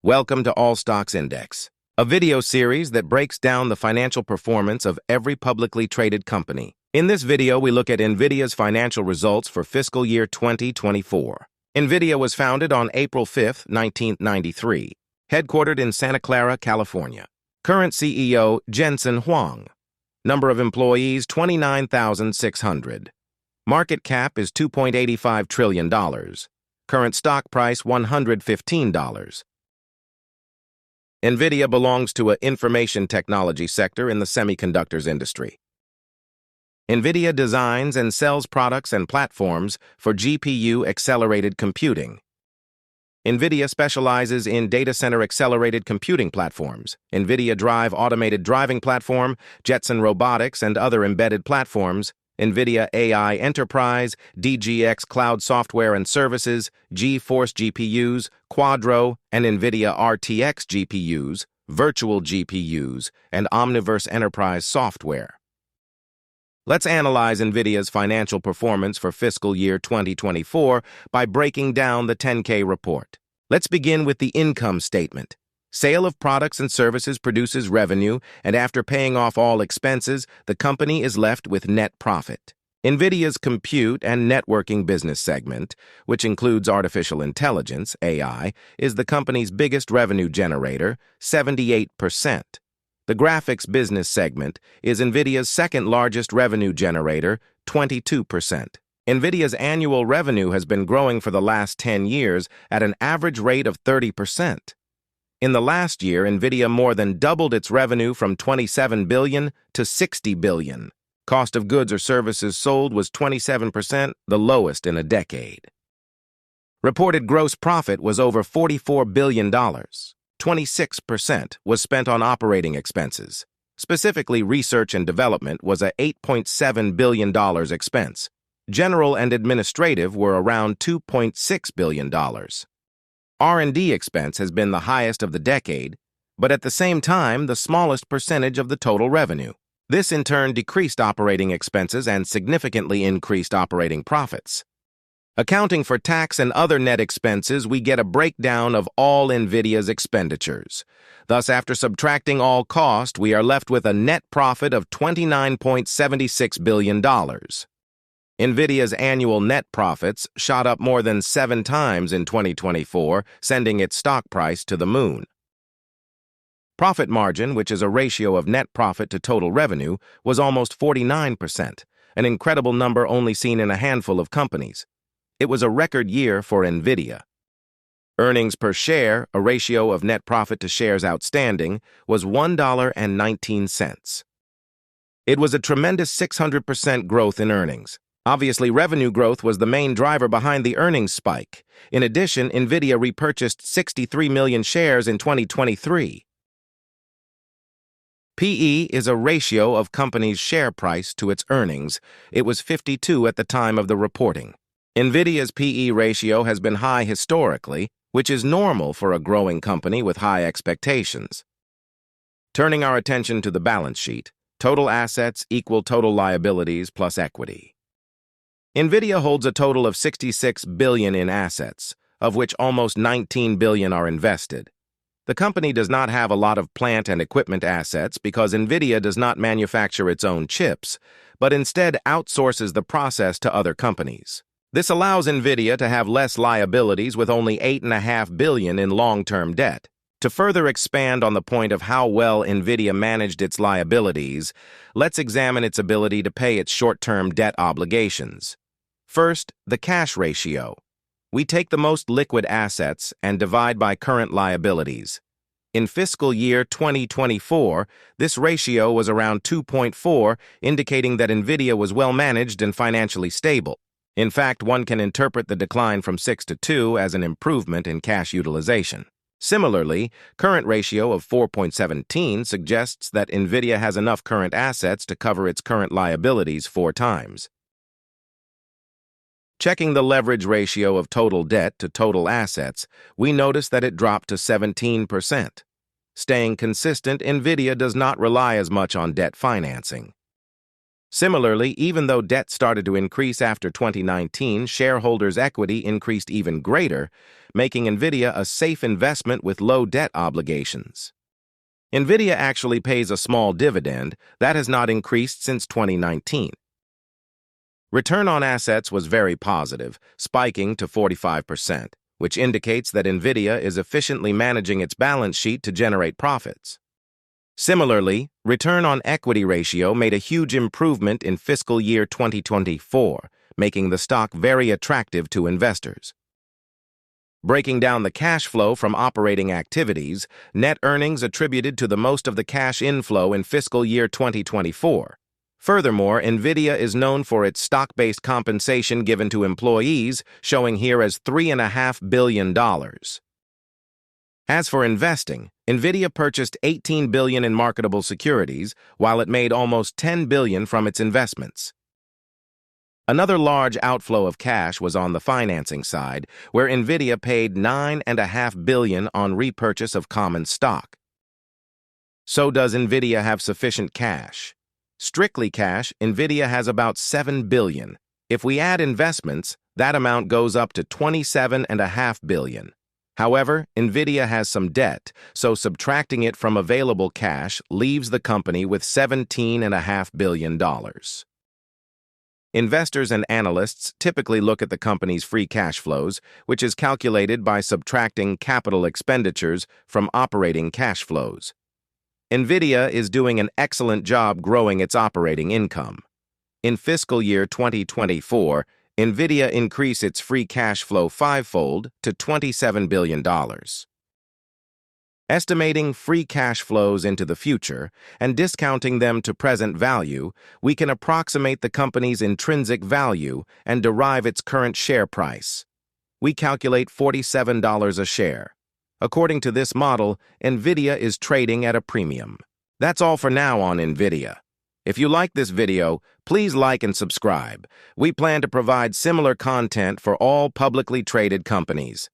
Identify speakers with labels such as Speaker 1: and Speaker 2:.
Speaker 1: Welcome to All Stocks Index, a video series that breaks down the financial performance of every publicly traded company. In this video, we look at Nvidia's financial results for fiscal year 2024. Nvidia was founded on April 5, 1993, headquartered in Santa Clara, California. Current CEO, Jensen Huang. Number of employees, 29,600. Market cap is $2.85 trillion. Current stock price, $115. Nvidia belongs to an information technology sector in the semiconductors industry. Nvidia designs and sells products and platforms for GPU-accelerated computing. Nvidia specializes in data center accelerated computing platforms, Nvidia Drive automated driving platform, Jetson Robotics, and other embedded platforms, Nvidia AI Enterprise, DGX Cloud Software and Services, GeForce GPUs, Quadro, and Nvidia RTX GPUs, Virtual GPUs, and Omniverse Enterprise Software. Let's analyze Nvidia's financial performance for fiscal year 2024 by breaking down the 10K report. Let's begin with the income statement. Sale of products and services produces revenue, and after paying off all expenses, the company is left with net profit. Nvidia's compute and networking business segment, which includes artificial intelligence, AI, is the company's biggest revenue generator, 78%. The graphics business segment is Nvidia's second largest revenue generator, 22%. Nvidia's annual revenue has been growing for the last 10 years at an average rate of 30%. In the last year, Nvidia more than doubled its revenue from $27 billion to $60 billion. Cost of goods or services sold was 27%, the lowest in a decade. Reported gross profit was over $44 billion. 26% was spent on operating expenses. Specifically, research and development was a $8.7 billion expense. General and administrative were around $2.6 billion. R&D expense has been the highest of the decade, but at the same time, the smallest percentage of the total revenue. This in turn decreased operating expenses and significantly increased operating profits. Accounting for tax and other net expenses, we get a breakdown of all Nvidia's expenditures. Thus, after subtracting all cost, we are left with a net profit of $29.76 billion. Nvidia's annual net profits shot up more than 7 times in 2024, sending its stock price to the moon. Profit margin, which is a ratio of net profit to total revenue, was almost 49%, an incredible number only seen in a handful of companies. It was a record year for Nvidia. Earnings per share, a ratio of net profit to shares outstanding, was $1.19. It was a tremendous 600% growth in earnings. Obviously, revenue growth was the main driver behind the earnings spike. In addition, Nvidia repurchased 63 million shares in 2023. PE is a ratio of company's share price to its earnings. It was 52 at the time of the reporting. Nvidia's PE ratio has been high historically, which is normal for a growing company with high expectations. Turning our attention to the balance sheet, total assets equal total liabilities plus equity. Nvidia holds a total of $66 billion in assets, of which almost $19 billion are invested. The company does not have a lot of plant and equipment assets because Nvidia does not manufacture its own chips, but instead outsources the process to other companies. This allows Nvidia to have less liabilities with only $8.5 billion in long-term debt. To further expand on the point of how well Nvidia managed its liabilities, let's examine its ability to pay its short-term debt obligations. First, the cash ratio. We take the most liquid assets and divide by current liabilities. In fiscal year 2024, this ratio was around 2.4, indicating that Nvidia was well managed and financially stable. In fact, one can interpret the decline from 6 to 2 as an improvement in cash utilization. Similarly, current ratio of 4.17 suggests that Nvidia has enough current assets to cover its current liabilities 4 times. Checking the leverage ratio of total debt to total assets, we notice that it dropped to 17%. Staying consistent, Nvidia does not rely as much on debt financing. Similarly, even though debt started to increase after 2019, shareholders' equity increased even greater, making Nvidia a safe investment with low debt obligations. Nvidia actually pays a small dividend that has not increased since 2019. Return on assets was very positive, spiking to 45%, which indicates that Nvidia is efficiently managing its balance sheet to generate profits. Similarly, return on equity ratio made a huge improvement in fiscal year 2024, making the stock very attractive to investors. Breaking down the cash flow from operating activities, net earnings attributed to the most of the cash inflow in fiscal year 2024. Furthermore, Nvidia is known for its stock-based compensation given to employees, showing here as $3.5 billion. As for investing, Nvidia purchased $18 billion in marketable securities, while it made almost $10 billion from its investments. Another large outflow of cash was on the financing side, where Nvidia paid $9.5 billion on repurchase of common stock. So does Nvidia have sufficient cash? Strictly cash, Nvidia has about $7 billion. If we add investments, that amount goes up to $27.5 billion. However, Nvidia has some debt, so subtracting it from available cash leaves the company with $17.5 billion. Investors and analysts typically look at the company's free cash flows, which is calculated by subtracting capital expenditures from operating cash flows. Nvidia is doing an excellent job growing its operating income. In fiscal year 2024, Nvidia increased its free cash flow fivefold to $27 billion. Estimating free cash flows into the future and discounting them to present value, we can approximate the company's intrinsic value and derive its current share price. We calculate $47 a share. According to this model, Nvidia is trading at a premium. That's all for now on Nvidia. If you like this video, please like and subscribe. We plan to provide similar content for all publicly traded companies.